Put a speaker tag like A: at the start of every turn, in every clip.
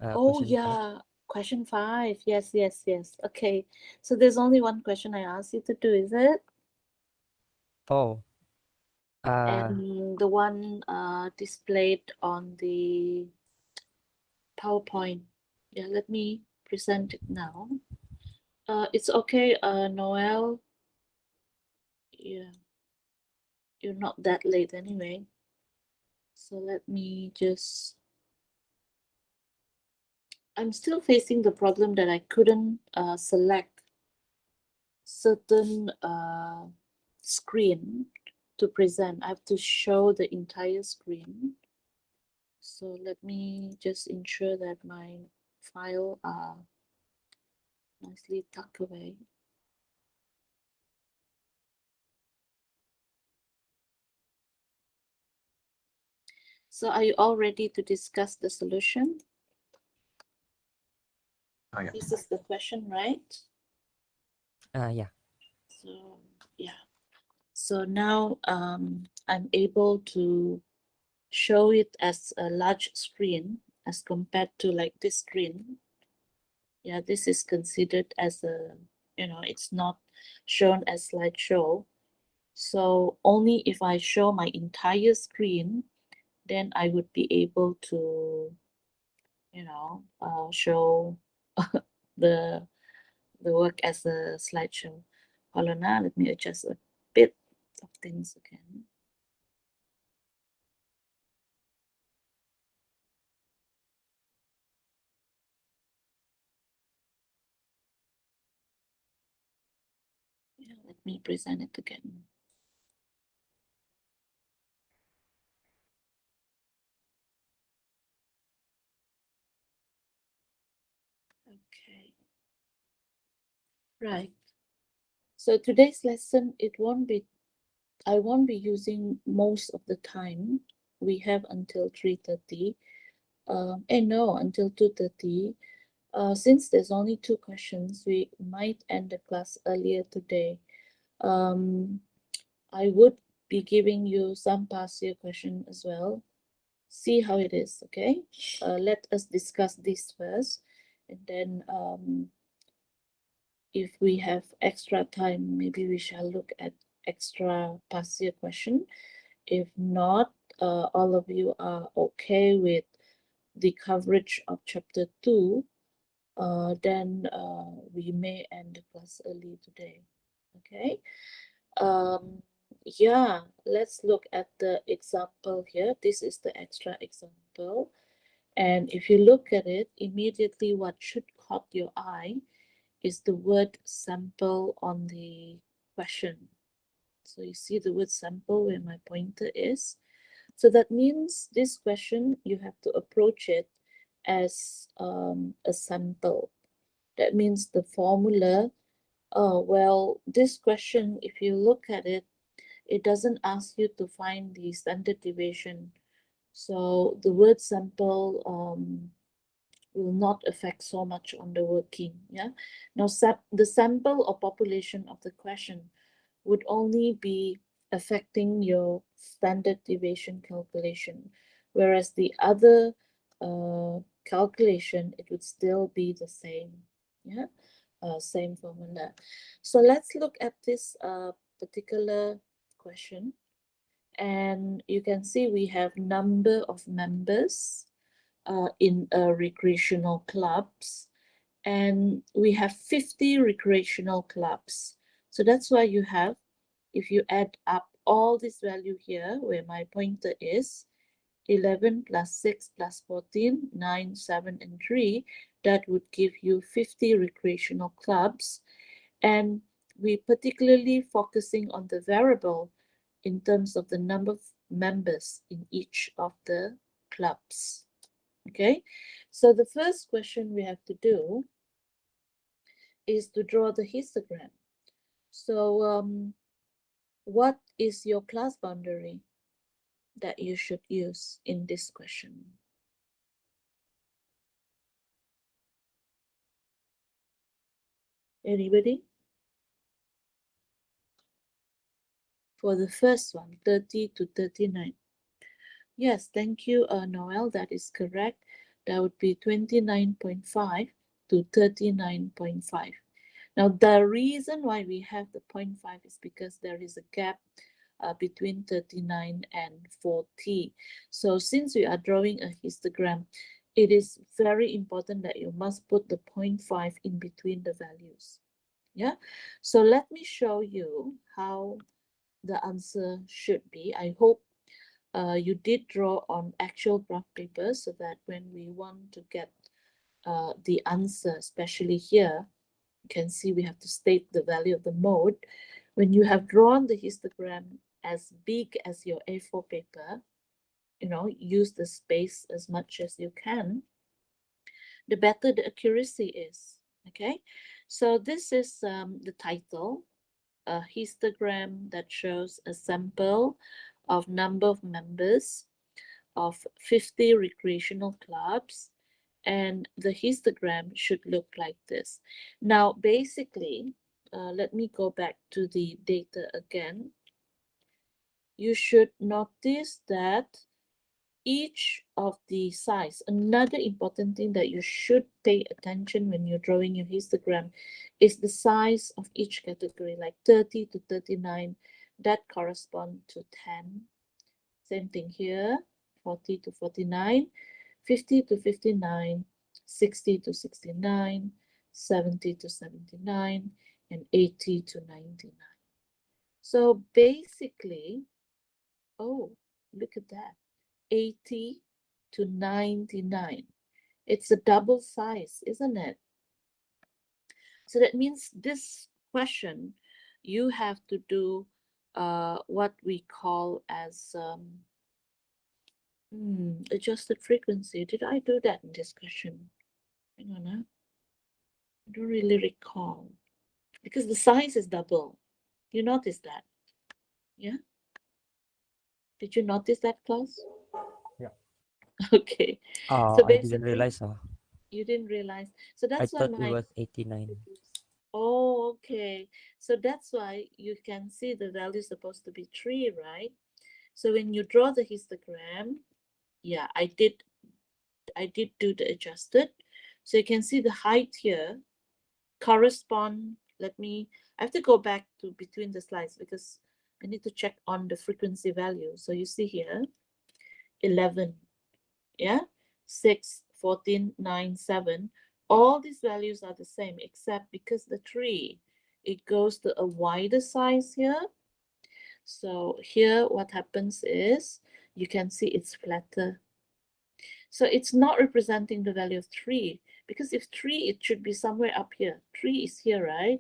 A: Oh
B: question 5.
A: yeah, question 5. Yes, yes, yes. Okay. So there's only one question I asked you to do, is it?
B: Oh, uh,
A: And the one displayed on the PowerPoint. Yeah, let me present it now. It's okay, Noel. Yeah, you're not that late anyway. So let me just. I'm still facing the problem that I couldn't select certain screen to present. I have to show the entire screen. So let me just ensure that my file are nicely tucked away. So are you all ready to discuss the solution?
C: Oh, yeah.
A: This is the question, right?
B: yeah.
A: So yeah. So now I'm able to show it as a large screen as compared to like this screen. Yeah, this is considered as a, it's not shown as slideshow. So only if I show my entire screen, then I would be able to, show the the work as a slideshow. Hold on now, let me adjust a bit of things again. Yeah, let me present it again. Okay, right. So today's lesson, I won't be using most of the time. We have until 3:30. No, until 2:30. Since there's only two questions, we might end the class earlier today. Um, I would be giving you some past year question as well. See how it is, okay? Let us discuss this first, and then if we have extra time, maybe we shall look at extra past year question. If not, all of you are okay with the coverage of chapter 2, then we may end the class early today. Okay. Um, yeah, let's look at the example here. This is the extra example. And if you look at it, immediately what should caught your eye is the word sample on the question. So you see the word sample where my pointer is. So that means this question, you have to approach it as a sample. That means the formula, well, this question, if you look at it, it doesn't ask you to find the standard deviation. So the word sample will not affect so much on the working. Yeah. Now, the sample or population of the question would only be affecting your standard deviation calculation, whereas the other calculation, it would still be the same. Yeah, same formula. So let's look at this particular question, and you can see we have number of members in recreational clubs, and we have 50 recreational clubs. So that's why you have, if you add up all this value here, where my pointer is, 11 plus 6 plus 14, 9, 7, and 3, that would give you 50 recreational clubs. And we particularly focusing on the variable in terms of the number of members in each of the clubs. Okay, so the first question we have to do is to draw the histogram. So what is your class boundary that you should use in this question? Anybody? For the first one, 30 to 39. Yes, thank you, Noel. That is correct. That would be 29.5 to 39.5. Now, the reason why we have the 0.5 is because there is a gap between 39 and 40. So since we are drawing a histogram, it is very important that you must put the 0.5 in between the values. Yeah, so let me show you how the answer should be. I hope you did draw on actual graph paper so that when we want to get the answer, especially here, you can see we have to state the value of the mode. When you have drawn the histogram as big as your A4 paper, use the space as much as you can, the better the accuracy is. Okay, so this is the title, a histogram that shows a sample of number of members of 50 recreational clubs, and the histogram should look like this. Now, basically, let me go back to the data again. You should notice that each of the size, another important thing that you should pay attention when you're drawing your histogram is the size of each category, like 30 to 39, that correspond to 10. Same thing here, 40 to 49, 50 to 59, 60 to 69, 70 to 79, and 80 to 99. So basically, oh, look at that, 80 to 99. It's a double size, isn't it? So that means this question, you have to do what we call as adjusted frequency. Did I do that in this question? Hang on, I don't really recall. Because the size is double. You notice that? Yeah? Did you notice that, Klaus?
C: Yeah.
A: Okay.
B: Oh,
A: So
B: I didn't
A: basically,
B: realize.
A: you didn't realize. So
B: I
A: that's why
B: thought it was 89.
A: Oh, okay. So that's why you can see the value is supposed to be 3, right? So when you draw the histogram, yeah, I did do the adjusted. So you can see the height here correspond. I have to go back to between the slides because I need to check on the frequency value. So you see here, 11, yeah, 6, 14, 9, 7. All these values are the same except because the 3, it goes to a wider size here. So here what happens is you can see it's flatter. So it's not representing the value of 3 because if 3, it should be somewhere up here. 3 is here, right?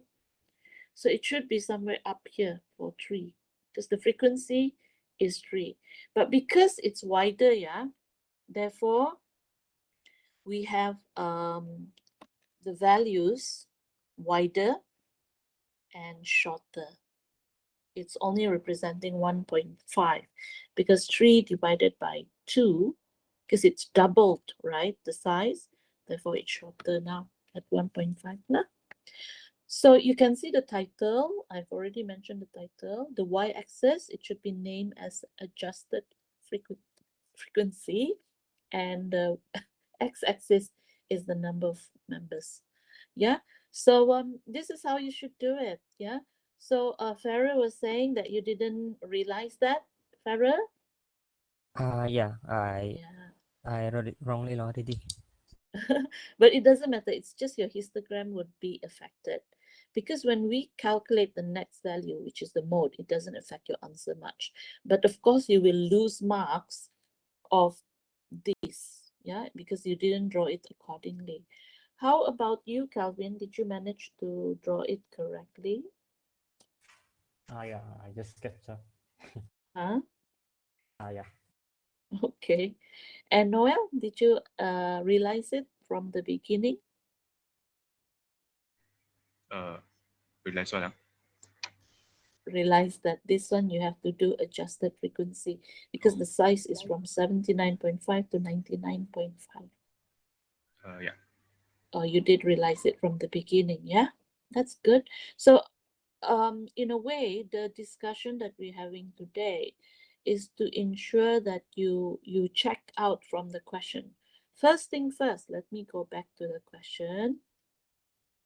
A: So it should be somewhere up here for 3 because the frequency is 3. But because it's wider, yeah, therefore we have the values wider and shorter. It's only representing 1.5 because 3 divided by 2, because it's doubled, right, the size, therefore it's shorter now at 1.5. So you can see the title. I've already mentioned the title. The y-axis, it should be named as adjusted frequency, and the x-axis is the number of members. Yeah, so this is how you should do it. Yeah, so Farah was saying that you didn't realize that, Farah.
B: Yeah, I
A: Yeah.
B: I wrote it wrongly already.
A: But it doesn't matter, it's just your histogram would be affected because when we calculate the next value, which is the mode, it doesn't affect your answer much, but of course you will lose marks of this, yeah, because you didn't draw it accordingly. How about you, Calvin? Did you manage to draw it correctly?
C: Yeah, I just sketched up.
A: Huh?
C: Yeah.
A: Okay. And Noel, did you realize it from the beginning?
D: Realize what?
A: Realize that this one you have to do adjusted frequency because the size is from 79.5 to 99.5.
D: Yeah.
A: Oh, you did realize it from the beginning, yeah? That's good. So, in a way, the discussion that we're having today is to ensure that you check out from the question. first thing first, let me go back to the question,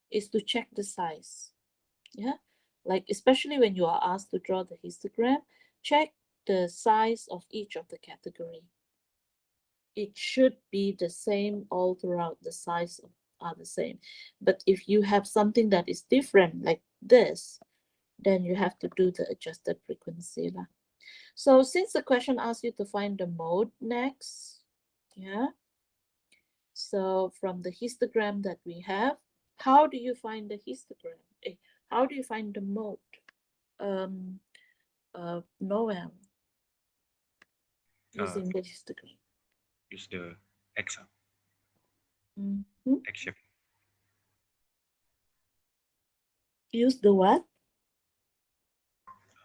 A: is to check the size. Yeah, like especially when you are asked to draw the histogram, check the size of each of the category. It should be the same all throughout. The size are the same. But if you have something that is different like this, then you have to do the adjusted frequency lah. So since the question asks you to find the mode next, yeah. So from the histogram that we have, how do you find the histogram? How do you find the mode? Noel, using the histogram.
D: Use the X,
A: Mhm.
D: X shape.
A: Use the what?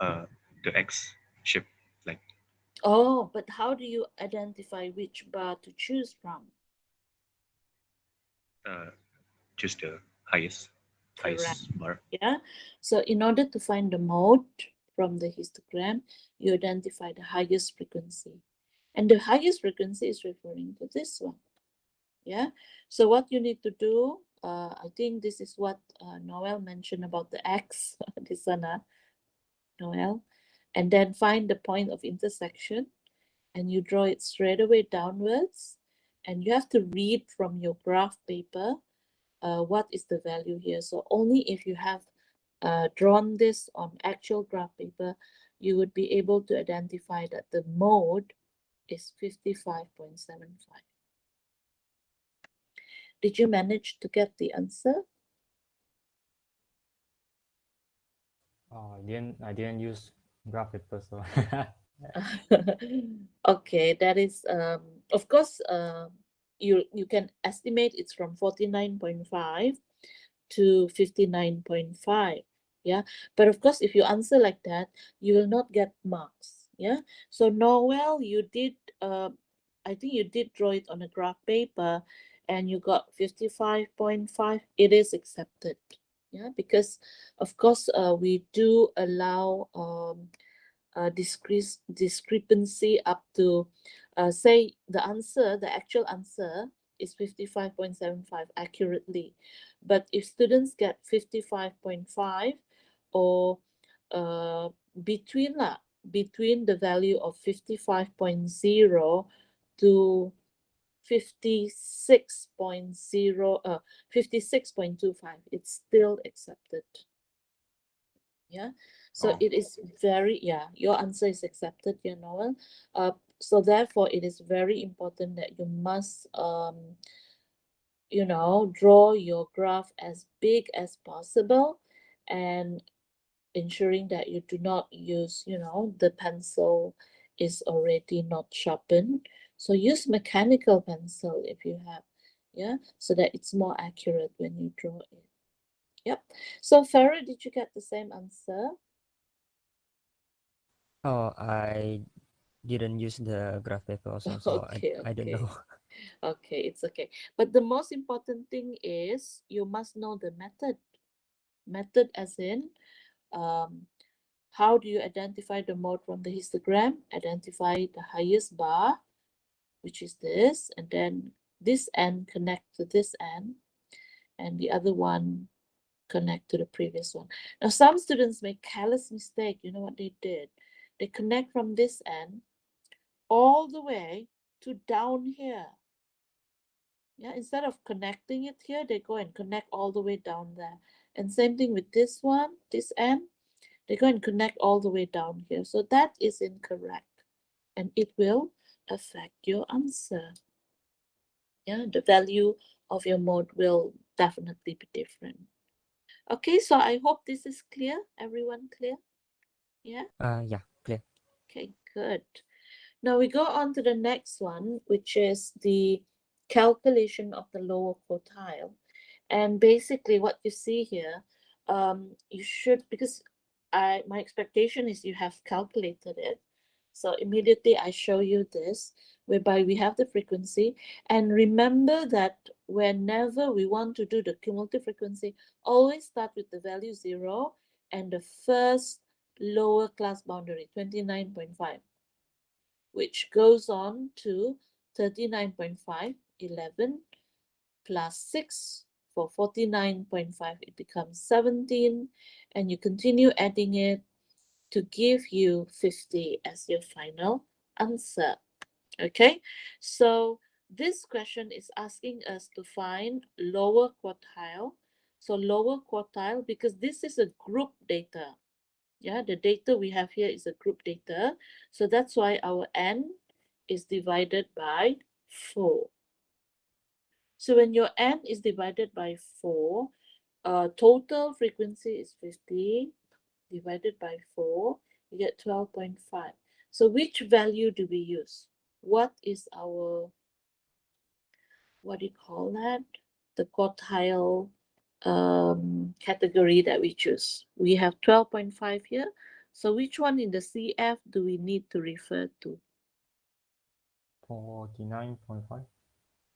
D: The X shape, like
A: Oh, but how do you identify which bar to choose from?
D: choose the highest bar.
A: Yeah. So in order to find the mode from the histogram, you identify the highest frequency. And the highest frequency is referring to this one. Yeah. So what you need to do, I think this is what Noel mentioned about the X, this one, Noel. And then find the point of intersection and you draw it straight away downwards. And you have to read from your graph paper what is the value here. So only if you have drawn this on actual graph paper, you would be able to identify that the mode is 55.75. Did you manage to get the answer?
C: Oh, I didn't use graph paper, so
A: Okay, that is of course you can estimate it's from 49.5 to 59.5. Yeah, but of course if you answer like that, you will not get marks. Yeah, so Noel, you did I think you did draw it on a graph paper and you got 55.5. It is accepted. Yeah, because of course we do allow discrepancy up to say the actual answer is 55.75 accurately, but if students get 55.5 or between the value of 55.0 to 56.25, it's still accepted. Yeah, so
C: Oh.
A: it is very, your answer is accepted, Noel. So therefore it is very important that you must draw your graph as big as possible and ensuring that you do not use, the pencil is already not sharpened. So use mechanical pencil if you have, so that it's more accurate when you draw it. Yep. So Farah, did you get the same answer?
B: Oh, I didn't use the graph paper also, so I don't know.
A: Okay, it's okay. But the most important thing is you must know the method. Method as in, how do you identify the mode from the histogram? Identify the highest bar, which is this, and then this end connect to this end, and the other one connect to the previous one. Now, some students make careless mistake. You know what they did? They connect from this end all the way to down here. Yeah, instead of connecting it here, they go and connect all the way down there. And same thing with this one, this end, they go and connect all the way down here. So that is incorrect. And it will affect your answer. Yeah, the value of your mode will definitely be different. Okay, so I hope this is clear. Everyone clear? Yeah?
B: Yeah, clear.
A: Okay, good. Now we go on to the next one, which is the calculation of the lower quartile. And basically what you see here, you should, because my expectation is you have calculated it. So immediately I show you this, whereby we have the frequency. And remember that whenever we want to do the cumulative frequency, always start with the value 0 and the first lower class boundary, 29.5. Which goes on to 39.5 11 plus 6 for 49.5, it becomes 17, and you continue adding it to give you 50 as your final answer. Okay, so this question is asking us to find lower quartile. So lower quartile, because this is a group data. Yeah, the data we have here is a group data. So that's why our n is divided by 4. So when your n is divided by 4, total frequency is 50 divided by 4, you get 12.5. So which value do we use? What is our, what do you call that? The quartile category that we choose. We have 12.5 here. So which one in the CF do we need to refer to?
C: 49.5.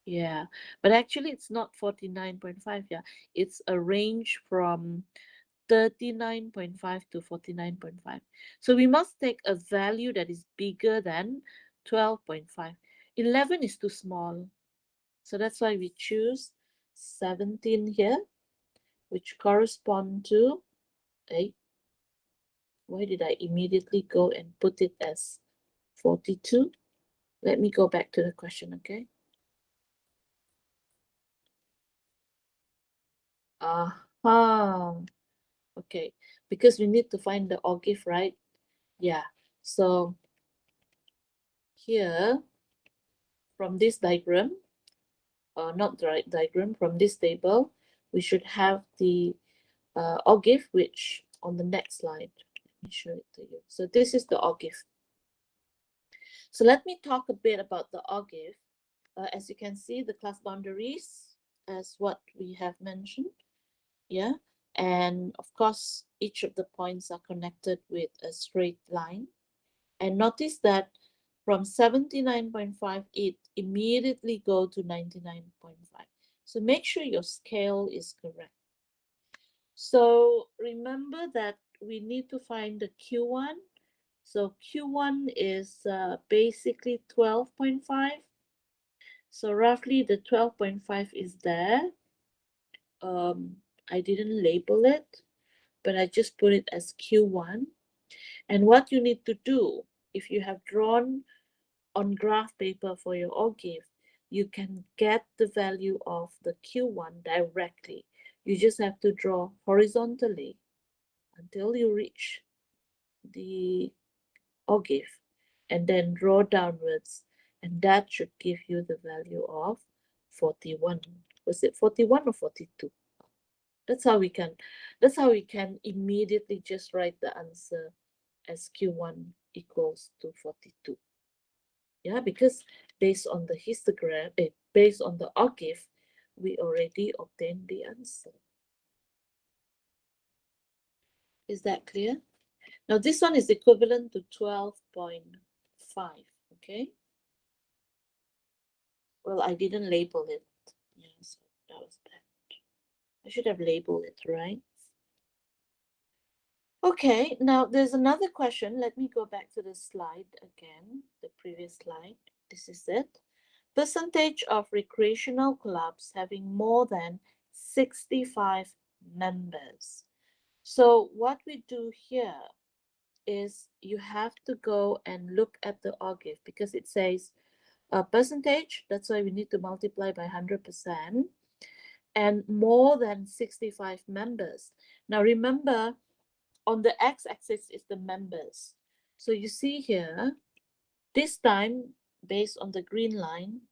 A: Yeah, but actually it's not 49.5. Yeah, it's a range from 39.5 to 49.5. So we must take a value that is bigger than 12.5. 11 is too small. So that's why we choose 17 here, which correspond to 8. Why did I immediately go and put it as 42? Let me go back to the question, okay? Aha. Okay, because we need to find the OGIF, right? Yeah, so here from this diagram, not the right diagram, from this table, we should have the OGIF, which on the next slide, let me show it to you. So this is the OGIF. So let me talk a bit about the OGIF. As you can see, the class boundaries as what we have mentioned. Yeah, and of course, each of the points are connected with a straight line. And notice that from 79.5, it immediately go to 99.5. So make sure your scale is correct. So remember that we need to find the Q1. So Q1 is basically 12.5. So roughly the 12.5 is there. I didn't label it, but I just put it as Q1. And what you need to do, if you have drawn on graph paper for your OGIF, you can get the value of the Q1 directly. You just have to draw horizontally until you reach the OGIF and then draw downwards, and that should give you the value of 41. Was it 41 or 42? That's how we can immediately just write the answer as Q1 equals to 42. Yeah, because based on the histogram, based on the OGIF, we already obtained the answer. Is that clear? Now this one is equivalent to 12.5, okay? Well, I didn't label it. Yeah, so that was bad. I should have labeled it, right? Okay, now there's another question. Let me go back to the slide again, the previous slide. This is it. Percentage of recreational clubs having more than 65 members. So what we do here is you have to go and look at the OGIF because it says a percentage. That's why we need to multiply by 100%, and more than 65 members. Now remember, on the x-axis is the members. So you see here, this time, based on the green line,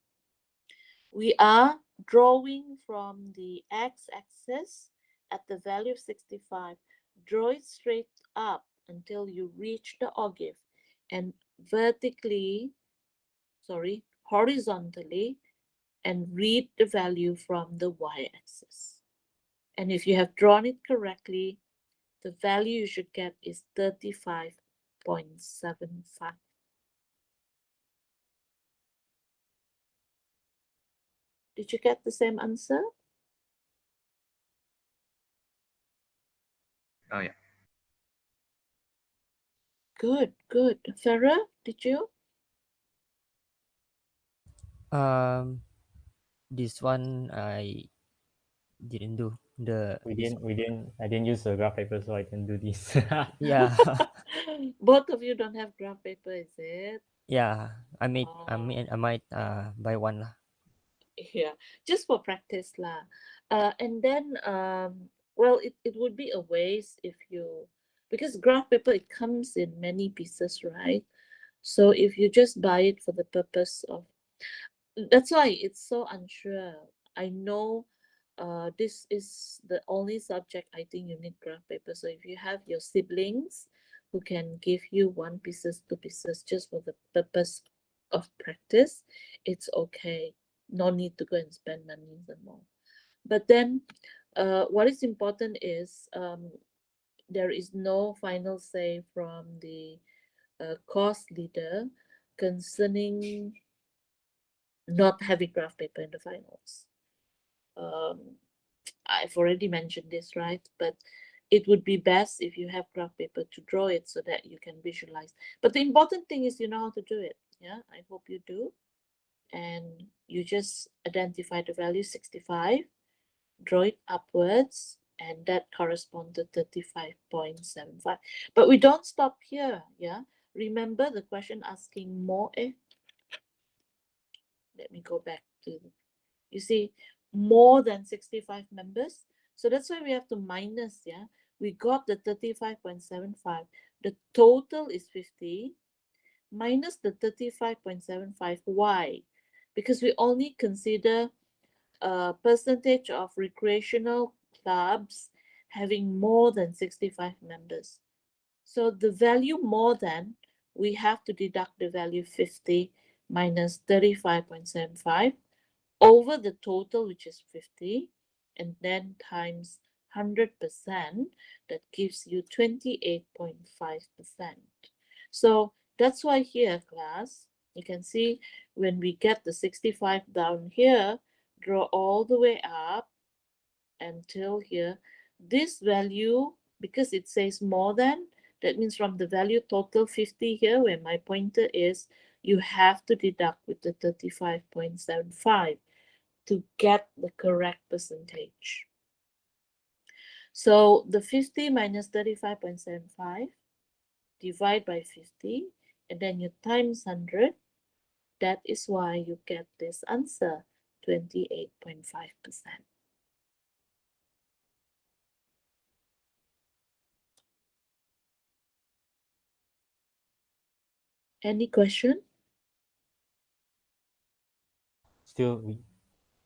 A: we are drawing from the x-axis at the value of 65. Draw it straight up until you reach the OGIF, and horizontally, and read the value from the y-axis. And if you have drawn it correctly, the value you should get is 35.75. Did you get the same answer?
D: Oh yeah.
A: Good, good. Farah, did you?
B: Um, this one I didn't do the
C: I didn't use the graph paper, so I can do this.
B: yeah
A: Both of you don't have graph paper, is it?
B: yeah
A: Oh.
B: I might buy one lah.
A: Yeah, just for practice lah. And then well, it would be a waste if you, because graph paper, it comes in many pieces, right? So if you just buy it for the purpose of, that's why it's so unsure. I know this is the only subject I think you need graph paper. So if you have your siblings who can give you 1 pieces, 2 pieces just for the purpose of practice, it's okay. No need to go and spend money and more. But then what is important is there is no final say from the course leader concerning not having graph paper in the finals. I've already mentioned this, right? But it would be best if you have graph paper to draw it so that you can visualize. But the important thing is you know how to do it. Yeah, I hope you do. And you just identify the value 65, draw it upwards, and that corresponds to 35.75. But we don't stop here. Yeah, remember the question asking more. Let me go back to, you see, more than 65 members. So that's why we have to minus, yeah. We got the 35.75. The total is 50 minus the 35.75. Why? Because we only consider a percentage of recreational clubs having more than 65 members. So the value more than, we have to deduct the value 50 minus 35.75 over the total, which is 50, and then times 100%, that gives you 28.5%. So that's why here, class, you can see when we get the 65 down here, draw all the way up until here. This value, because it says more than, that means from the value total 50 here, where my pointer is, you have to deduct with the 35.75 to get the correct percentage. So the 50 minus 35.75 divide by 50, and then you times 100. That is why you get this answer, 28.5%. Any question?
C: Still,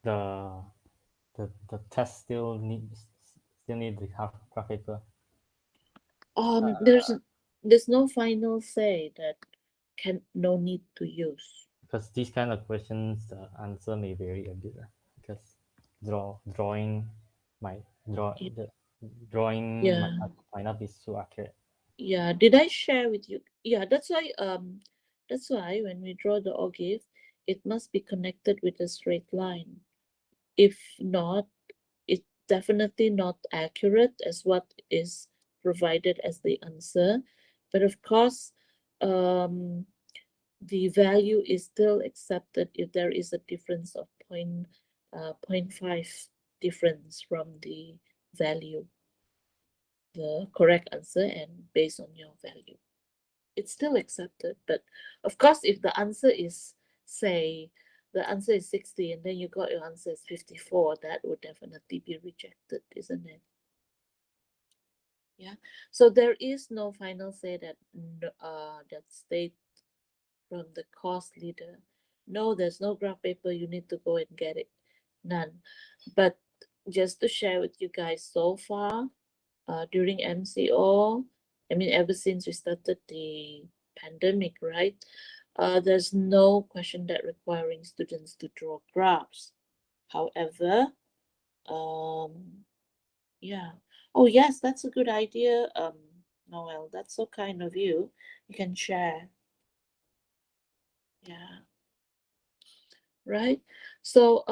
C: the the test still need the graph paper.
A: There's no final say that no need to use.
C: Because these kind of questions, the answer may vary a bit. Because drawing might
A: Yeah,
C: might not be so accurate.
A: yeah. Did I share with you? Yeah, that's why when we draw the ogive, it must be connected with a straight line. If not, it's definitely not accurate as what is provided as the answer. But of course, the value is still accepted if there is a difference of 0.5 difference from the value, the correct answer, and based on your value. It's still accepted. But of course, if the answer is, say, the answer is 60 and then you got your answer is 54, that would definitely be rejected, isn't it? Yeah. So there is no final say that that state from the course leader. No, there's no graph paper. You need to go and get it. None. But just to share with you guys, so far, during MCO, I mean, ever since we started the pandemic, right? There's no question that requiring students to draw graphs. However, yeah. Oh, yes, that's a good idea, Noel. That's so kind of you. You can share. Yeah. Right. So,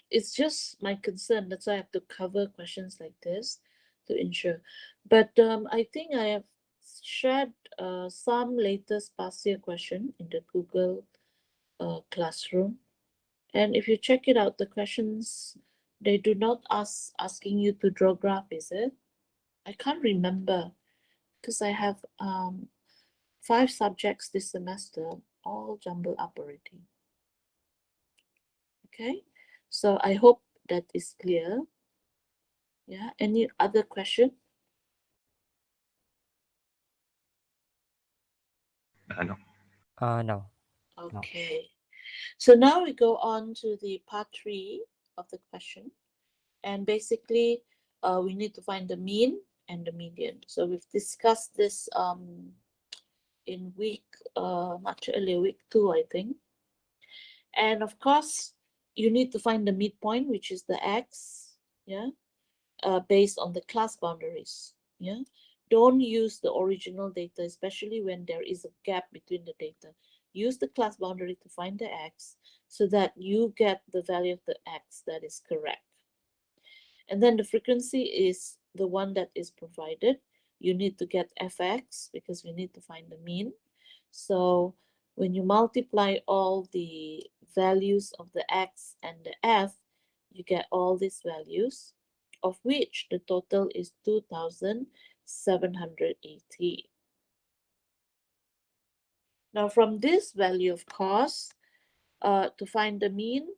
A: it's just my concern. That's why I have to cover questions like this to ensure. But I think I have shared some latest past year question in the Google Classroom. And if you check it out, the questions, they do not asking you to draw graph, is it? I can't remember because I have 5 subjects this semester, all jumbled up already. Okay, so I hope that is clear. Yeah, any other question?
D: No.
B: No.
A: Okay, so now we go on to the part 3 of the question. And basically, we need to find the mean and the median. So we've discussed this in week much earlier, week 2, I think. And of course, you need to find the midpoint, which is the x, yeah, based on the class boundaries. Yeah, don't use the original data, especially when there is a gap between the data. Use the class boundary to find the x so that you get the value of the x that is correct. And then the frequency is the one that is provided. You need to get fx because we need to find the mean. So when you multiply all the values of the x and the f, you get all these values, of which the total is 2,780. Now from this value, of course, to find the mean,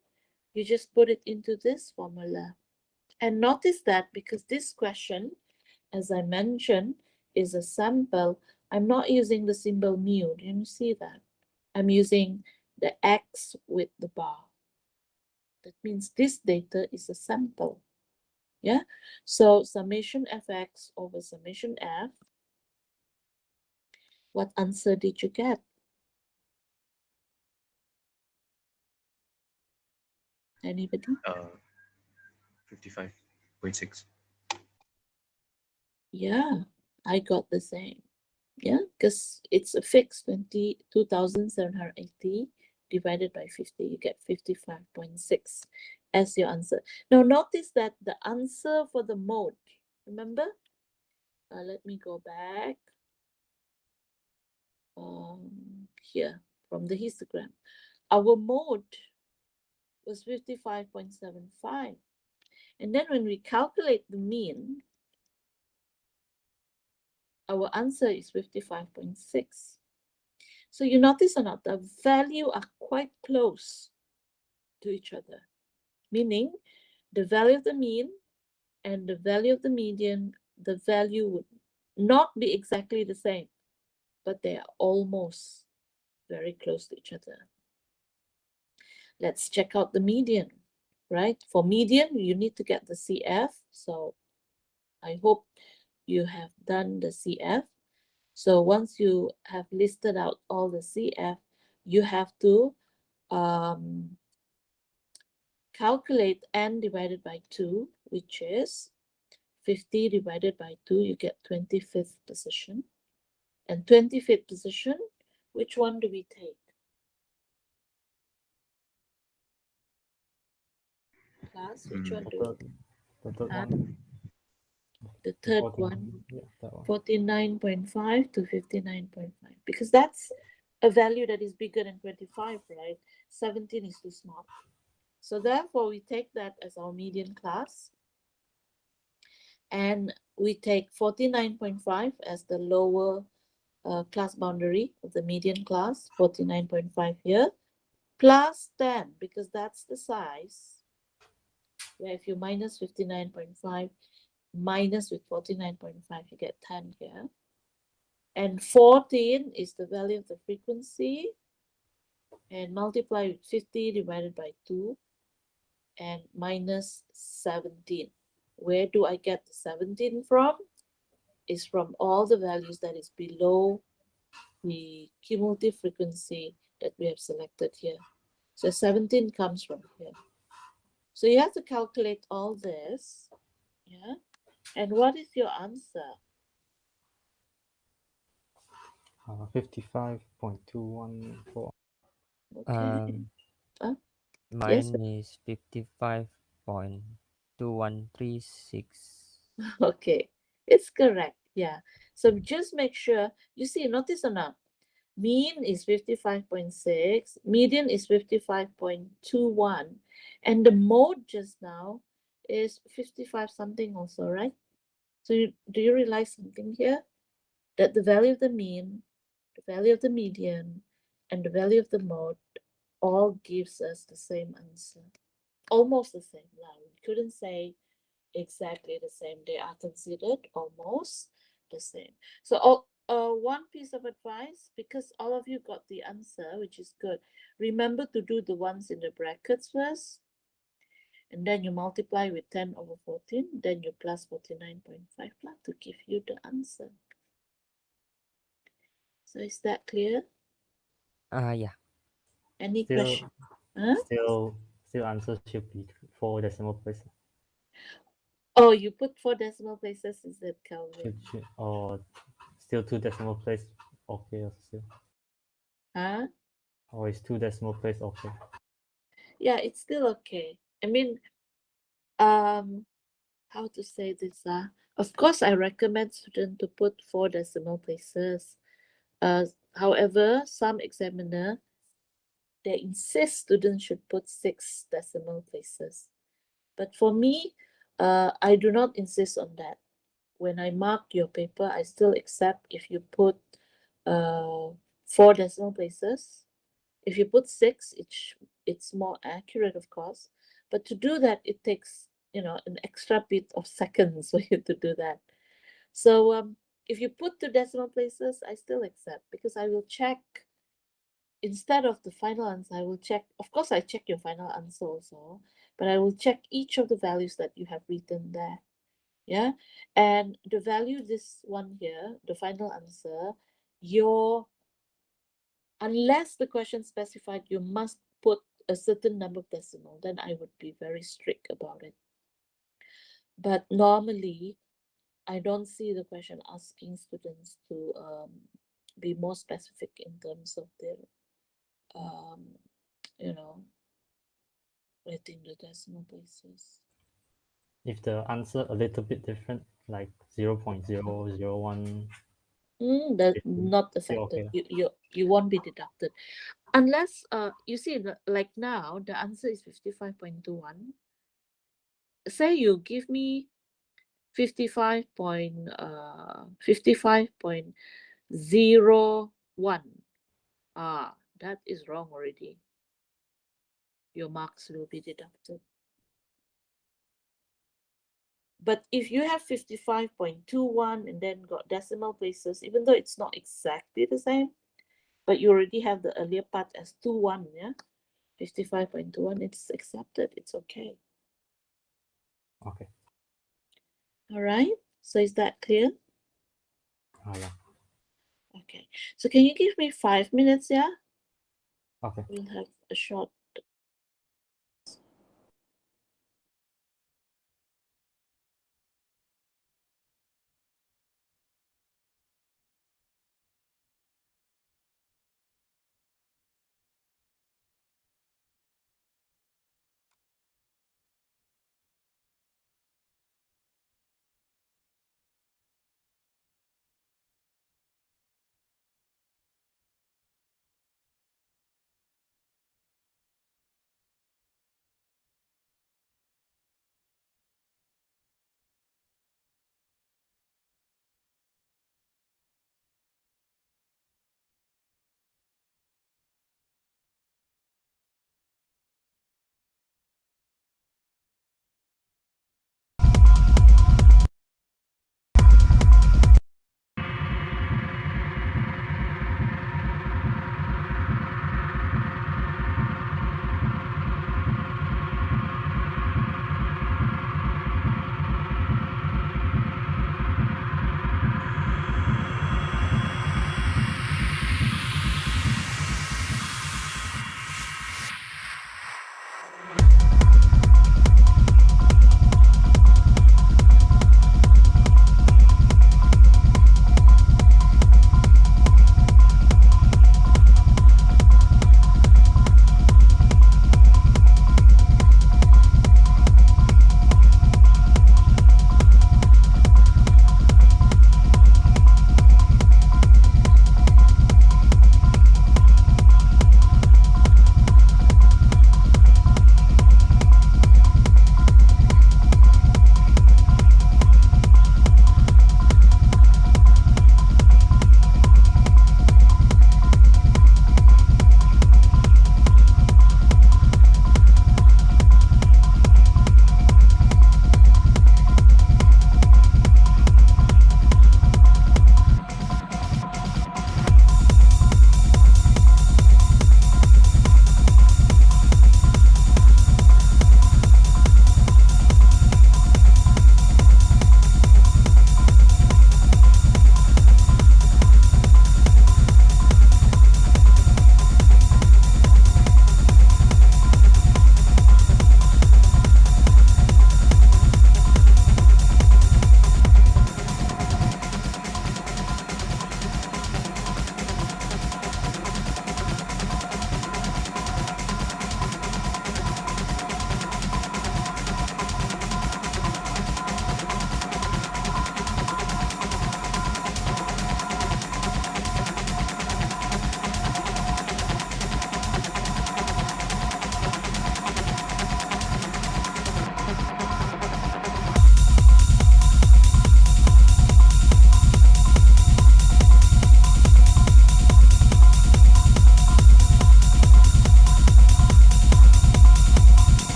A: you just put it into this formula. And notice that because this question, as I mentioned, is a sample, I'm not using the symbol mu. Do you see that? I'm using the X with the bar. That means this data is a sample. Yeah. So summation fx over summation f. What answer did you get? Anybody?
D: 55.6.
A: Yeah, I got the same. Yeah, because it's a fixed 22,780 divided by 50, you get 55.6 as your answer. Now notice that the answer for the mode, remember? Let me go back here from the histogram. Our mode was 55.75. And then when we calculate the mean, our answer is 55.6. So you notice or not, the value are quite close to each other, meaning the value of the mean and the value of the median, the value would not be exactly the same, but they are almost very close to each other. Let's check out the median, right? For median, you need to get the CF. So I hope you have done the CF. So once you have listed out all the CF, you have to calculate n divided by 2, which is 50 divided by 2, you get 25th position. And 25th position, which one do we take? Class, which one do
C: The third
A: Huh?
C: one.
A: the third
C: 14,
A: one?
C: yeah, that one.
A: 49.5 to 59.5, because that's a value that is bigger than 25, right? 17 is too small. So therefore, we take that as our median class. And we take 49.5 as the lower class boundary of the median class, 49.5 here, plus 10, because that's the size, where if you minus 59.5, minus with 49.5, you get 10 here. And 14 is the value of the frequency, and multiply with 50 divided by 2, and minus 17. Where do I get the 17 from? Is from all the values that is below the cumulative frequency that we have selected here. So 17 comes from here. So you have to calculate all this. Yeah. And what is your answer?
C: 55.214.
A: Okay. Yes.
B: Mine is 55.2136.
A: Okay. It's correct. Yeah. So just make sure, you see, notice or not, Mean is 55.6, median is 55.21, and the mode just now is 55 something also, right? So do you realize something here? That the value of the mean, the value of the median, and the value of the mode all gives us the same answer. Almost the same. Now, we couldn't say exactly the same. They are considered almost the same. So, one piece of advice, because all of you got the answer, which is good. Remember to do the ones in the brackets first, and then you multiply with 10 over 14, then you plus 49.5 plus to give you the answer. So is that clear?
B: Yeah.
A: Any
C: Still,
A: question? Huh?
C: still answer should be 4 decimal places.
A: Oh, you put 4 decimal places, is it, Calvin?
C: Or still 2 decimal places okay or still?
A: Huh?
C: Or is 2 decimal places okay?
A: Yeah, it's still okay. I mean, um, how to say this? Of course, I recommend students to put 4 decimal places. However, some examiner they insist students should put 6 decimal places. But for me, I do not insist on that. When I mark your paper, I still accept if you put 4 decimal places. If you put 6, it's more accurate, of course. But to do that, it takes an extra bit of seconds for you to do that. So if you put 2 decimal places, I still accept because I will check instead of the final answer. I will check. Of course, I check your final answer also, but I will check each of the values that you have written there. Yeah, and the value this one here, the final answer, your unless the question specified you must put a certain number of decimal, then I would be very strict about it. But normally, I don't see the question asking students to be more specific in terms of their, um, you know, writing the decimal places.
C: If the answer a little bit different, like 0.001,
A: That's
C: 50,
A: not
C: still
A: affected.
C: okay.
A: You won't be deducted unless you see like now the answer is 55.21. Say you give me 55.01. That is wrong already. Your marks will be deducted. But if you have 55.21 and then got decimal places, even though it's not exactly the same, but you already have the earlier part as 21, yeah? 55.21, it's accepted, it's okay.
C: Okay.
A: All right, so is that clear?
C: Yeah.
A: Okay, so can you give me 5 minutes, yeah?
C: Okay.
A: We'll have a short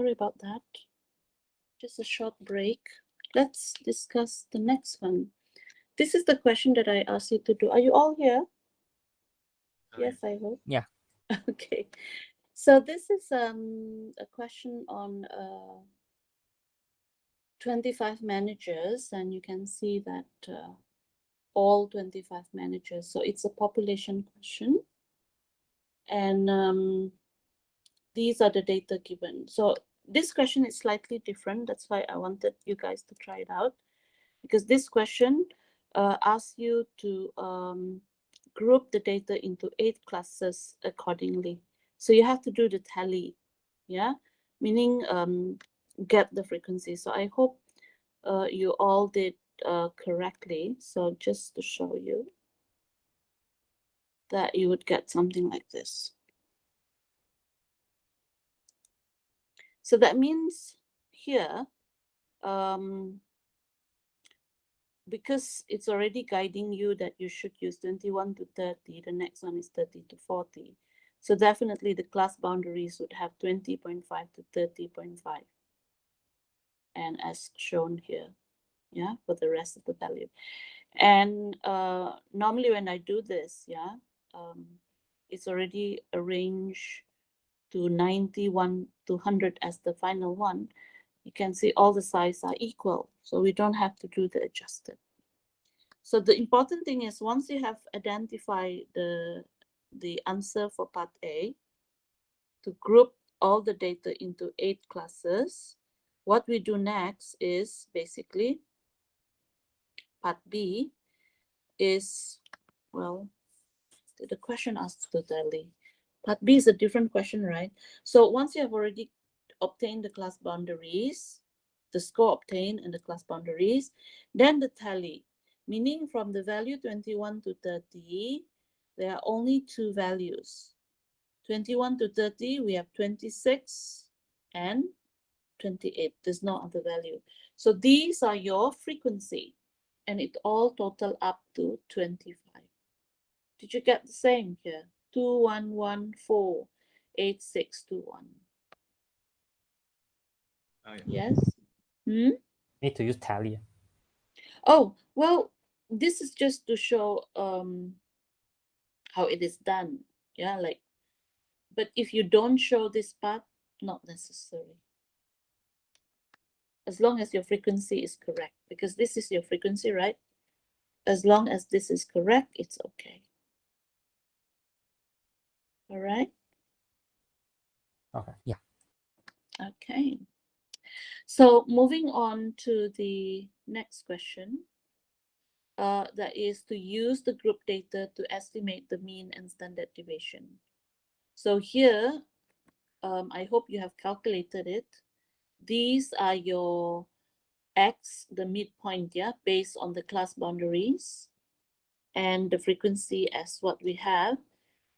A: sorry about that. Just a short break. Let's discuss the next one. This is the question that I asked you to do. Are you all here? Yes, I hope.
B: Yeah.
A: Okay. So this is a question on 25 managers, and you can see that all 25 managers. So it's a population question. And these are the data given. So this question is slightly different. That's why I wanted you guys to try it out, because this question asks you to group the data into 8 classes accordingly. So you have to do the tally, yeah, meaning get the frequency. So I hope you all did correctly. So just to show you that you would get something like this. So that means here, because it's already guiding you that you should use 21 to 30, the next one is 30 to 40. So definitely the class boundaries would have 20.5 to 30.5. And as shown here, yeah, for the rest of the value. And normally when I do this, yeah, it's already arranged to 91 to 100 as the final one. You can see all the size are equal, so we don't have to do the adjusted. So the important thing is, once you have identified the answer for part A, to group all the data into 8 classes, what we do next is basically part B is, well, the question asks totally. Part B is a different question, right? So once you have already obtained the class boundaries, the score obtained and the class boundaries, then the tally, meaning from the value 21 to 30, there are only 2 values. 21 to 30, we have 26 and 28. There's no other value. So these are your frequency, and it all total up to 25. Did you get the same here? 21148621.
D: Oh, yeah.
A: Yes? Hmm?
C: Need to use tally.
A: Oh, well, this is just to show how it is done. Yeah, like, but if you don't show this part, not necessary. As long as your frequency is correct, because this is your frequency, right? As long as this is correct, it's okay. All right?
C: Okay.
B: Yeah.
A: Okay. So moving on to the next question. That is to use the group data to estimate the mean and standard deviation. So here, I hope you have calculated it. These are your X, the midpoint, yeah, based on the class boundaries and the frequency as what we have.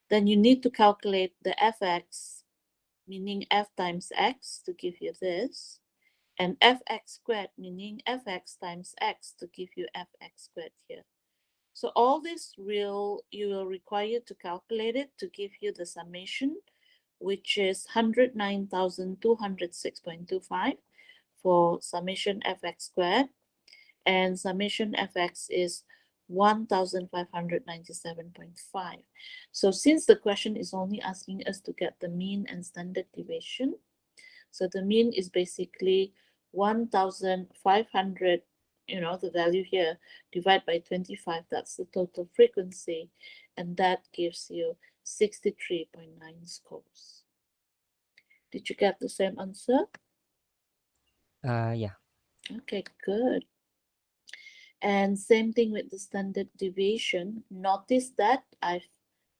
A: Then you need to calculate the Fx, meaning F times X to give you this, and Fx squared, meaning Fx times X to give you Fx squared here. So all this you will require to calculate it to give you the summation, which is 109,206.25 for summation Fx squared, and summation Fx is 1,597.5. So since the question is only asking us to get the mean and standard deviation, so the mean is basically 1,500, the value here, divide by 25, that's the total frequency, and that gives you 63.9 scores. Did you get the same answer?
B: Yeah.
A: Okay, good. And same thing with the standard deviation. Notice that I've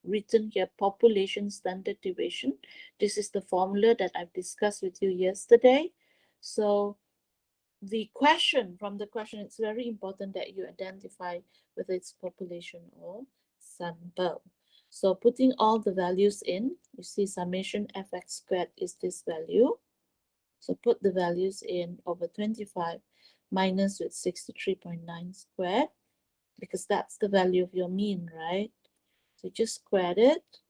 A: written here population standard deviation. This is the formula that I've discussed with you yesterday. So the question, it's very important that you identify whether it's population or sample. So putting all the values in, you see summation Fx squared is this value. So put the values in over 25 minus with 63.9 squared, because that's the value of your mean, right? So just square it,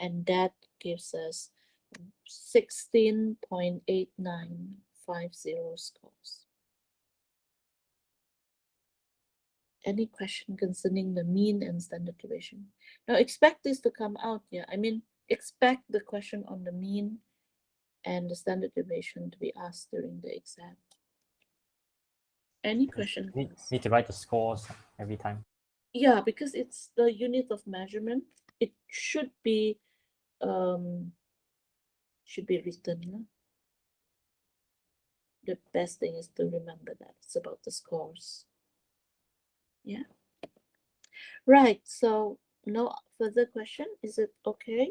A: and that gives us 16.8950 scores. Any question concerning the mean and standard deviation? Now expect this to come out, yeah. I mean, expect the question on the mean and the standard deviation to be asked during the exam. Any question,
C: Need,
A: guys?
C: need to write the scores every time.
A: Yeah, because it's the unit of measurement. It should be written. No? The best thing is to remember that it's about the scores. Yeah. Right. So no further question. Is it okay?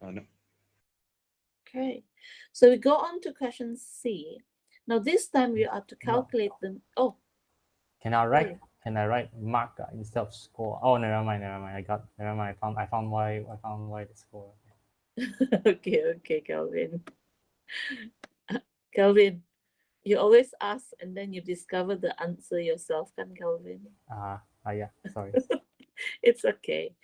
D: No.
A: Okay. So we go on to question C. Now this time we are to calculate the. Oh,
C: Can I write?
A: sorry.
C: Can I write mark instead of score? Oh, never mind. Never mind. I found why the score.
A: Okay, Calvin. Calvin, you always ask and then you discover the answer yourself, can Calvin?
C: Yeah. Sorry.
A: It's okay.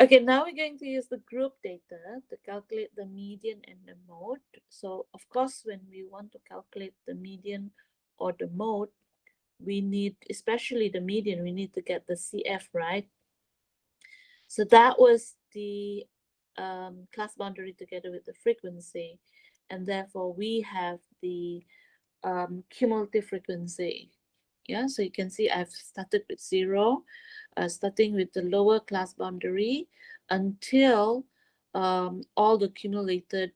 A: Okay, now we're going to use the group data to calculate the median and the mode. So of course, when we want to calculate the median or the mode, we need, especially the median, we need to get the CF, right? So that was the class boundary together with the frequency. And therefore we have the cumulative frequency. Yeah, so you can see I've started with 0, starting with the lower class boundary until all the accumulated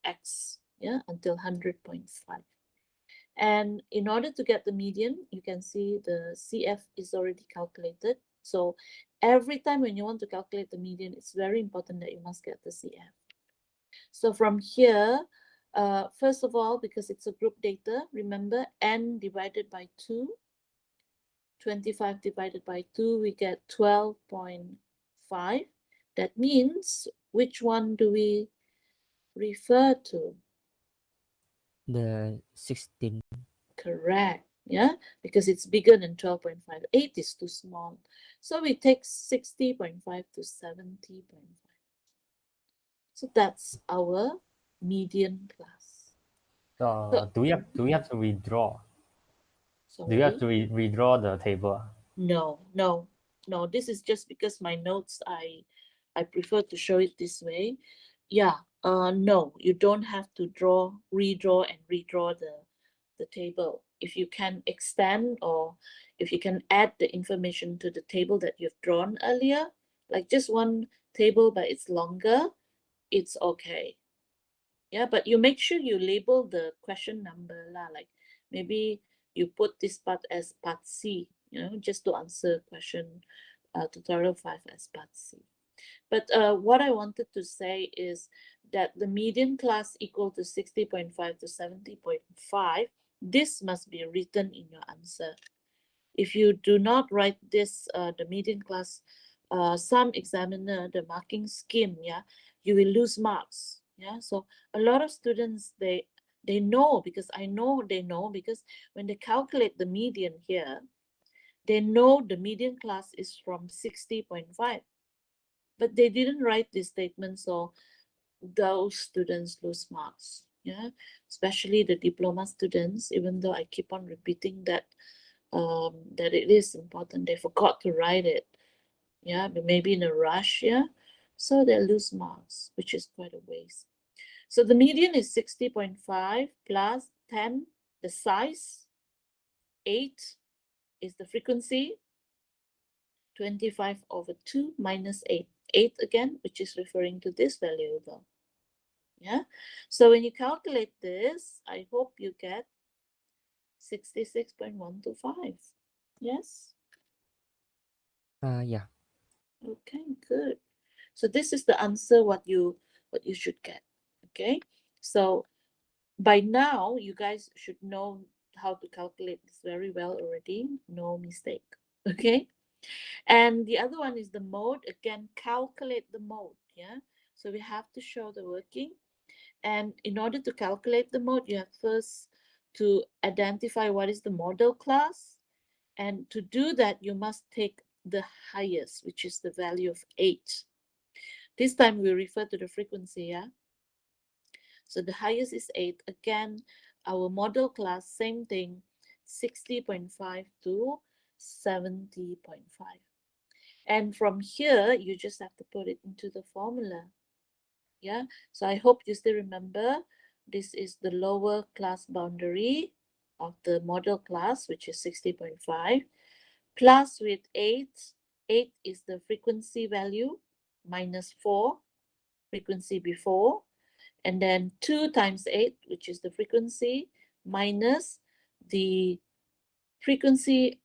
A: x, yeah, until 100.5. And in order to get the median, you can see the CF is already calculated. So every time when you want to calculate the median, it's very important that you must get the CF. So from here, first of all, because it's a group data, remember n divided by 2, 25 divided by 2, we get 12.5. That means, which one do we refer to?
B: The 16.
A: Correct. Yeah, because it's bigger than 12.5. 8 is too small. So we take 60.5 to 70.5. So that's our median class.
C: Do we have to redraw?
A: Sorry.
C: Do you have to redraw the table?
A: No. This is just because my notes, I prefer to show it this way. Yeah. No, you don't have to redraw the table. If you can extend or if you can add the information to the table that you've drawn earlier, like just one table but it's longer, it's okay. Yeah, but you make sure you label the question number lah. Like maybe you put this part as part C, just to answer question tutorial 5 as part C. But what I wanted to say is that the median class equal to 60.5 to 70.5, this must be written in your answer. If you do not write this, the median class, some examiner, the marking scheme, yeah, you will lose marks. Yeah, so a lot of students, they know, because I know they know, because when they calculate the median here, they know the median class is from 60.5, but they didn't write this statement, so those students lose marks. Yeah, especially the diploma students, even though I keep on repeating that that it is important, they forgot to write it. Yeah, but maybe in a rush, yeah, so they lose marks, which is quite a waste. So the median is 60.5 plus 10, the size, 8 is the frequency, 25 over 2 minus 8. 8 again, which is referring to this value though. Yeah, so when you calculate this, I hope you get 66.125. Yes?
B: Yeah.
A: Okay, good. So this is the answer what you should get. Okay, so by now you guys should know how to calculate this very well already, no mistake. Okay, and the other one is the mode. Again, calculate the mode. Yeah, so we have to show the working, and in order to calculate the mode, you have first to identify what is the model class, and to do that you must take the highest, which is the value of 8. This time we refer to the frequency, yeah? So the highest is 8. Again, our model class, same thing, 60.5 to 70.5. And from here, you just have to put it into the formula. Yeah, so I hope you still remember this is the lower class boundary of the model class, which is 60.5, plus with 8. 8 is the frequency value, minus 4, frequency before, and then 2 times 8, which is the frequency, minus the frequency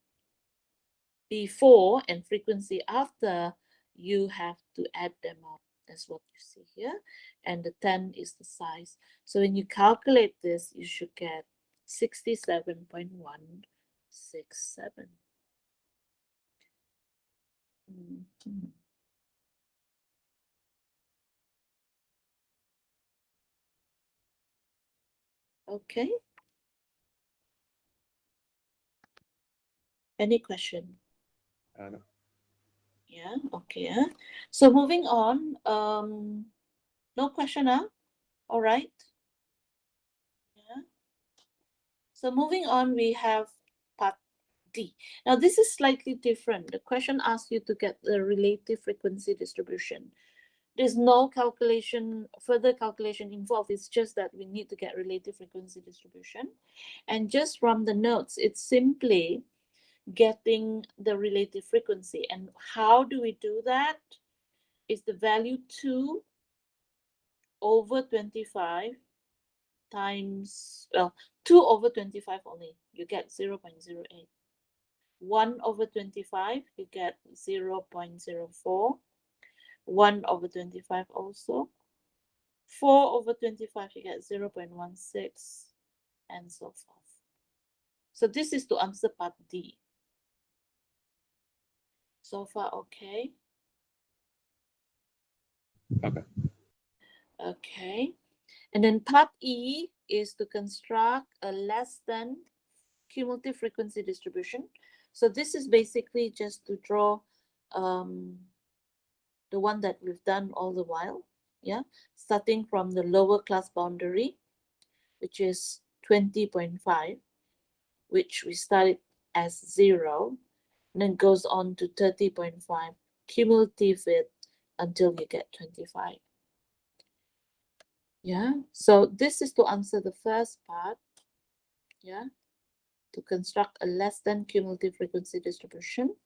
A: before and frequency after. You have to add them up. That's what you see here. And the 10 is the size. So when you calculate this, you should get 67.167. Mhm. Okay. Any question?
D: No.
A: Yeah, okay. So moving on, no question, all right. Yeah. So moving on, we have part D. Now this is slightly different. The question asks you to get the relative frequency distribution. There's no calculation, further calculation involved. It's just that we need to get relative frequency distribution. And just from the notes, it's simply getting the relative frequency. And how do we do that? Is the value 2 over 25 times, well, 2 over 25 only, you get 0.08. 1 over 25, you get 0.04. 1 over 25 also. 4 over 25, you get 0.16, and so forth. So this is to answer part D. So far, okay?
D: Okay.
A: Okay. And then part E is to construct a less than cumulative frequency distribution. So this is basically just to draw the one that we've done all the while. Yeah, starting from the lower class boundary, which is 20.5, which we started as 0, and then goes on to 30.5, cumulative it until you get 25. Yeah, so this is to answer the first part. Yeah, to construct a less than cumulative frequency distribution.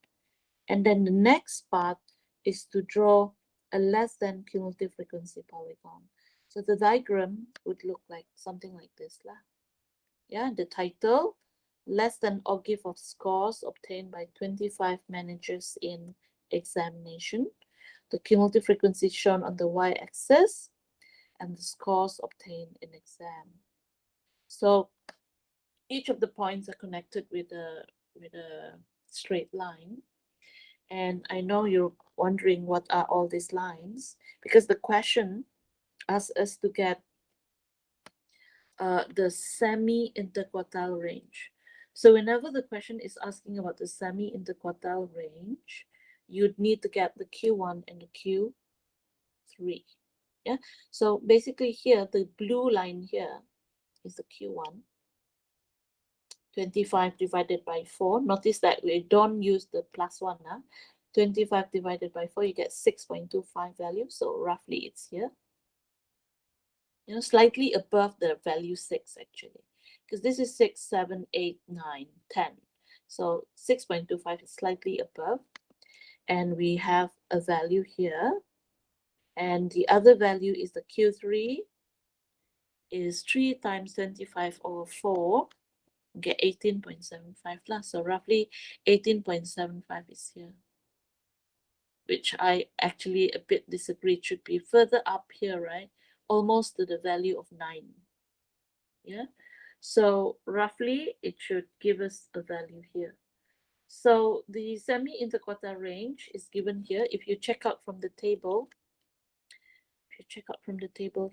A: And then the next part is to draw a less than cumulative frequency polygon. So the diagram would look like something like this. Yeah, the title, less than or give of scores obtained by 25 managers in examination. The cumulative frequency shown on the y-axis and the scores obtained in exam. So each of the points are connected with a straight line. And I know you're wondering what are all these lines, because the question asks us to get the semi-interquartile range. So whenever the question is asking about the semi-interquartile range, you'd need to get the Q1 and the Q3. Yeah. So basically here, the blue line here is the Q1. 25 divided by 4. Notice that we don't use the plus 1. 25 divided by 4, you get 6.25 value. So roughly it's here. You know, slightly above the value 6 actually. Because this is 6, 7, 8, 9, 10. So 6.25 is slightly above. And we have a value here. And the other value is the Q3 is 3 times 25 over 4. Get 18.75 so roughly 18.75 is here, which I actually a bit disagree. It should be further up here, right? Almost to the value of 9. Yeah, so roughly it should give us a value here. So the semi-interquartile range is given here. If you check out from the table,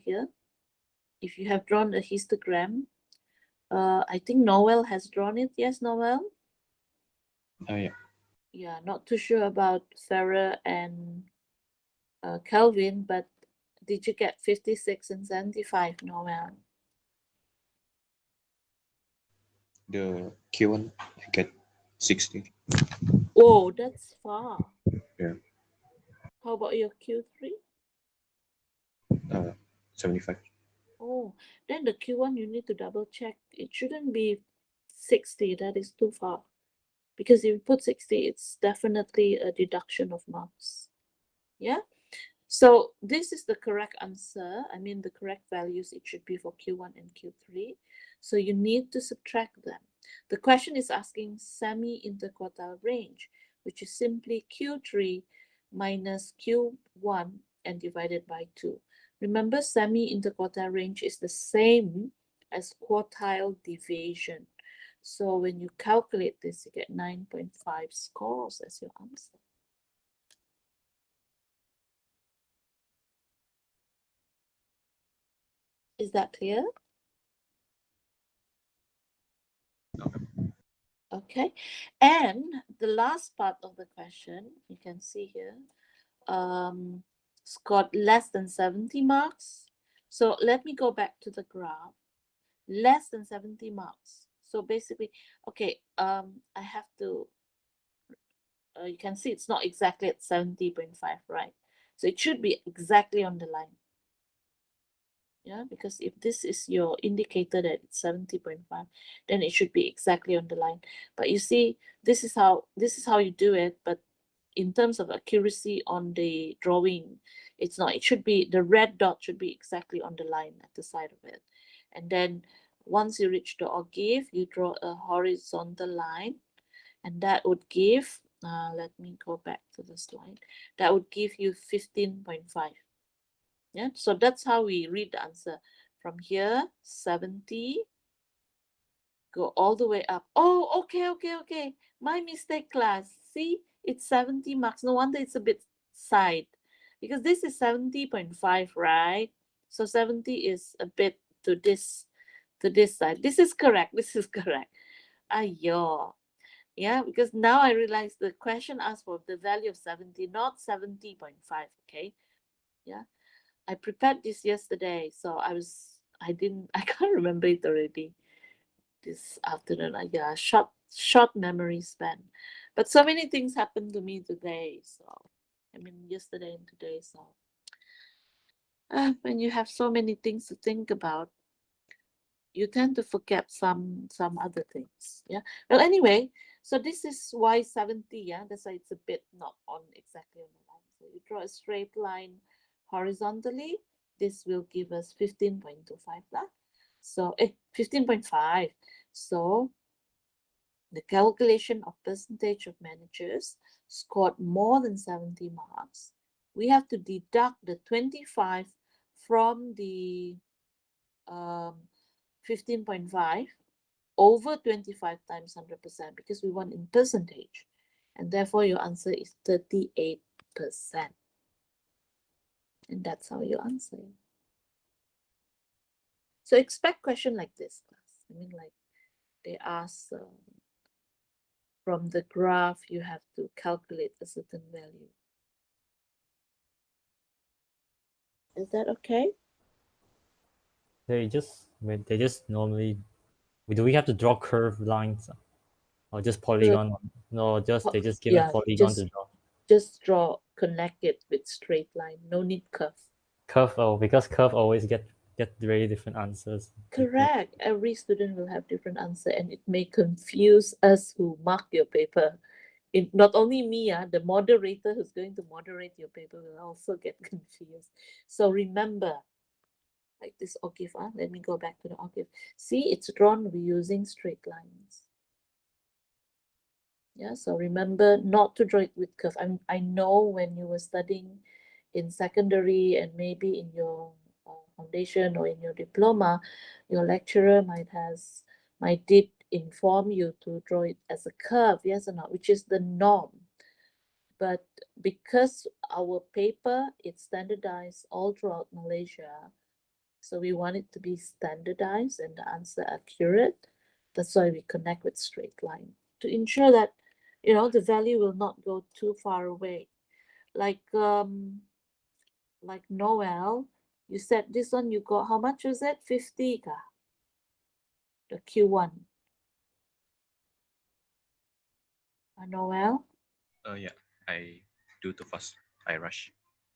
A: here, if you have drawn a histogram, I think Noel has drawn it. Yes, Noel?
D: Yeah.
A: Yeah, not too sure about Farah and Kelvin, but did you get 56 and 75, Noel?
D: The Q1, I get 60.
A: Oh, that's far.
D: Yeah.
A: How about your Q3?
D: 75.
A: Oh, then the Q1 you need to double check. It shouldn't be 60. That is too far. Because if you put 60, it's definitely a deduction of marks. Yeah. So this is the correct answer. I mean, the correct values it should be for Q1 and Q3. So you need to subtract them. The question is asking semi-interquartile range, which is simply Q3 minus Q1 and divided by 2. Remember, semi-interquartile range is the same as quartile deviation. So when you calculate this, you get 9.5 scores as your answer. Is that clear? Okay. And the last part of the question, you can see here, scored less than 70 marks. So let me go back to the graph. Less than 70 marks. So basically, okay, I have to, you can see it's not exactly at 70.5, right? So it should be exactly on the line. Yeah, because if this is your indicator that it's 70.5, then it should be exactly on the line. But you see, this is how you do it. But in terms of accuracy on the drawing, it's not. It should be, the red dot should be exactly on the line at the side of it. And then once you reach the octave, you draw a horizontal line, and that would give, let me go back to the slide, that would give you 15.5. Yeah, so that's how we read the answer. From here, 70, go all the way up. Oh, okay. My mistake, class. See, it's 70 marks. No wonder it's a bit side, because this is 70.5, right? So 70 is a bit to this side. This is correct. This is correct. Ayo. Yeah, because now I realize the question asked for the value of 70, not 70.5. Okay. Yeah. I prepared this yesterday, so I can't remember it already this afternoon. Yeah, short memory span. But so many things happened to me today. So, I mean, yesterday and today. So, when you have so many things to think about, you tend to forget some other things. Yeah. Well, anyway, so this is why 70. Yeah, that's why it's a bit not on exactly on the line. So you draw a straight line horizontally. This will give us 15.25 lah. So 15.5. So the calculation of percentage of managers scored more than 70 marks. We have to deduct the 25 from the 15.5 over 25 times 100%, because we want in percentage. And therefore your answer is 38%. And that's how you answer it. So expect question like this, class. I mean, like they ask from the graph, you have to calculate a certain value. Is that okay?
C: They just normally. Do we have to draw curved lines, or just polygon? No, they just give a
A: Yeah,
C: polygon to draw.
A: just draw, connect it with straight line. No need curve.
C: Curve, because curve always get very different answers.
A: Correct. Every student will have different answer, and it may confuse us who mark your paper. Not only me, the moderator who's going to moderate your paper will also get confused. So remember, like this octave, let me go back to the octave. See, it's drawn using straight lines. Yeah, so remember not to draw it with curve. I know when you were studying in secondary and maybe in your foundation or in your diploma, your lecturer did inform you to draw it as a curve, yes or not, which is the norm. But because our paper is standardized all throughout Malaysia, so we want it to be standardized and the answer accurate. That's why we connect with straight line to ensure that the value will not go too far away. Like like Noel, you said this one you got how much was it? 50 ka? The Q1. Noel?
D: Yeah, I do too fast. I rush.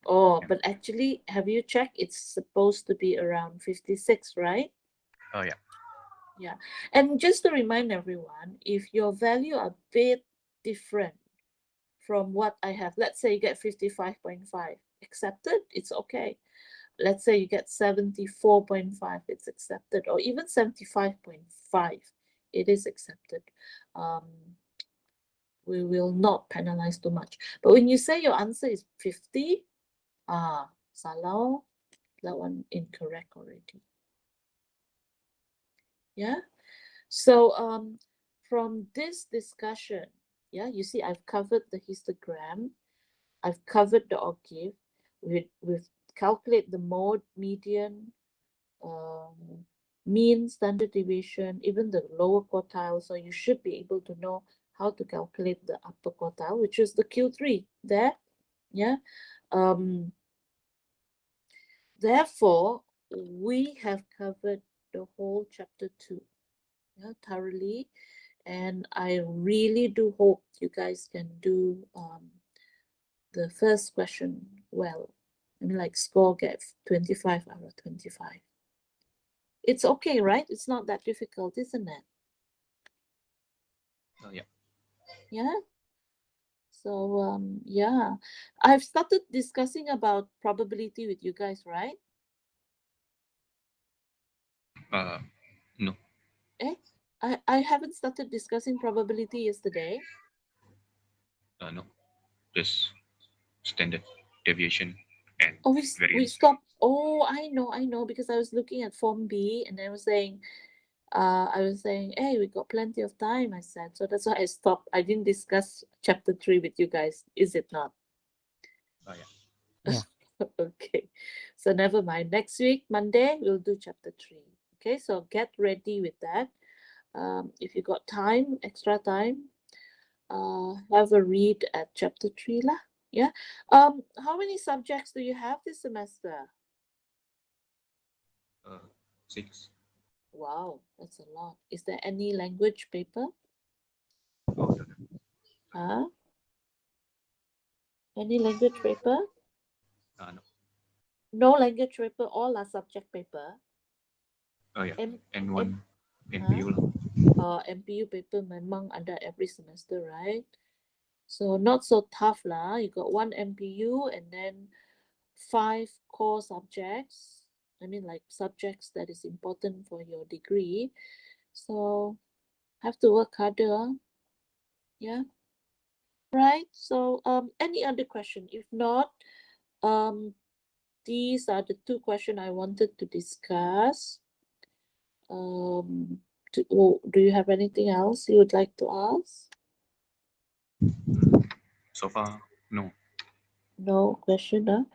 A: Oh,
D: Yeah.
A: but actually, have you checked? It's supposed to be around 56, right?
D: Oh yeah.
A: Yeah. And just to remind everyone, if your value are a bit different from what I have, let's say you get 55.5, accepted, it's okay. Let's say you get 74.5, it's accepted, or even 75.5, it is accepted. We will not penalize too much. But when you say your answer is 50, salah, that one incorrect already. Yeah. So from this discussion, yeah, you see I've covered the histogram, I've covered the octave, we've calculate the mode, median, mean, standard deviation, even the lower quartile. So you should be able to know how to calculate the upper quartile, which is the Q3 there. Yeah. Therefore, we have covered the whole chapter 2, yeah, thoroughly. And I really do hope you guys can do the first question well. I mean, like score get 25 out of 25. It's okay, right? It's not that difficult, isn't it?
D: Oh yeah.
A: Yeah. So yeah, I've started discussing about probability with you guys, right?
D: No.
A: Eh? I haven't started discussing probability yesterday.
D: No. Just standard deviation and
A: Oh, we
D: variance.
A: stopped. Oh, I know, because I was looking at Form B and I was saying, hey, we got plenty of time, I said. So that's why I stopped. I didn't discuss chapter 3 with you guys, is it not?
D: Oh yeah.
B: Yeah.
A: Okay. So never mind. Next week, Monday, we'll do chapter 3. Okay, so get ready with that. If you got time, extra time, have a read at chapter 3 lah. Yeah. How many subjects do you have this semester?
D: 6.
A: Wow, that's a lot. Is there any language paper?
D: Oh no.
A: Huh? Any language paper?
D: No.
A: No language paper, all are subject paper.
D: Oh yeah.
A: M
D: And
A: M
D: one NPU lah.
A: MPU paper memang ada every semester, right? So not so tough lah. You got one MPU and then 5 core subjects. I mean, like subjects that is important for your degree. So have to work harder. Yeah. Right. So any other question? If not, these are the 2 questions I wanted to discuss. Do you have anything else you would like to ask?
D: So far, no.
A: No question, huh?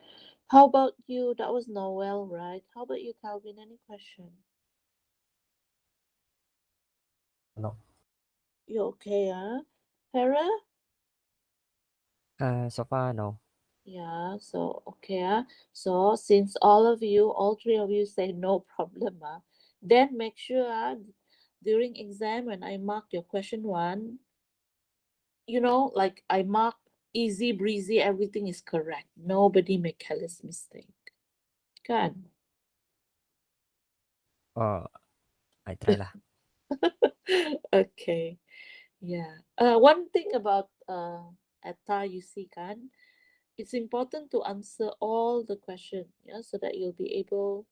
A: How about you? That was Noel, right? How about you, Calvin? Any question?
C: No.
A: You okay, huh? Hera?
B: So far, no.
A: Yeah, so okay, so since all 3 of you say no problem, then make sure during exam when I mark your question 1, like I mark easy breezy, everything is correct. Nobody make careless mistake. Kan?
B: Oh, I try lah.
A: Okay. Yeah. One thing about ETA, you see, kan, it's important to answer all the question, yeah, so that you'll be able,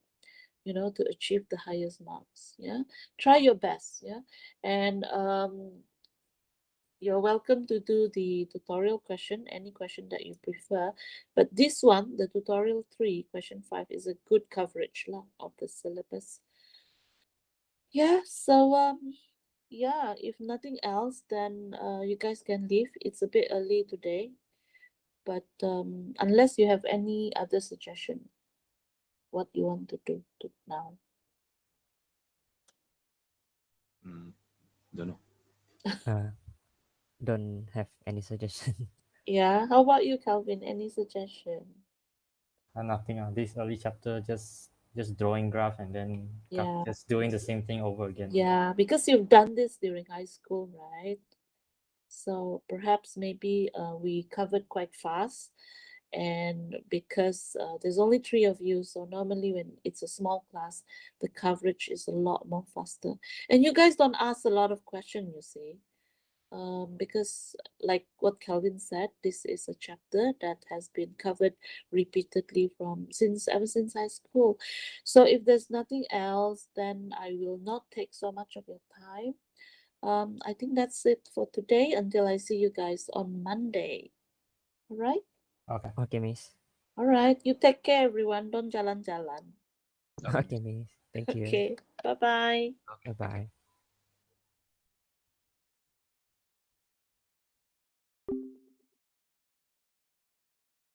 A: to achieve the highest marks. Yeah. Try your best. Yeah. And you're welcome to do the tutorial question, any question that you prefer. But this one, the tutorial 3, question 5, is a good coverage lah of the syllabus. Yeah, so yeah, if nothing else, then you guys can leave. It's a bit early today, but unless you have any other suggestion, what you want to do now.
D: Don't know.
B: Don't have any suggestion.
A: Yeah, how about you, Calvin? Any suggestion?
C: Nothing. This early chapter just drawing graph and then
A: Yeah.
C: just doing the same thing over again.
A: Yeah, because you've done this during high school, right? So perhaps maybe we covered quite fast. And because there's only 3 of you, so normally when it's a small class, the coverage is a lot more faster. And you guys don't ask a lot of questions, you see. Because like what Calvin said, this is a chapter that has been covered repeatedly ever since high school. So if there's nothing else, then I will not take so much of your time. I think that's it for today until I see you guys on Monday. All right?
C: Okay.
B: Okay, Miss.
A: All right. You take care, everyone. Don't jalan-jalan.
B: Okay, Miss. Thank you.
A: Okay. Bye-bye.
B: Bye bye.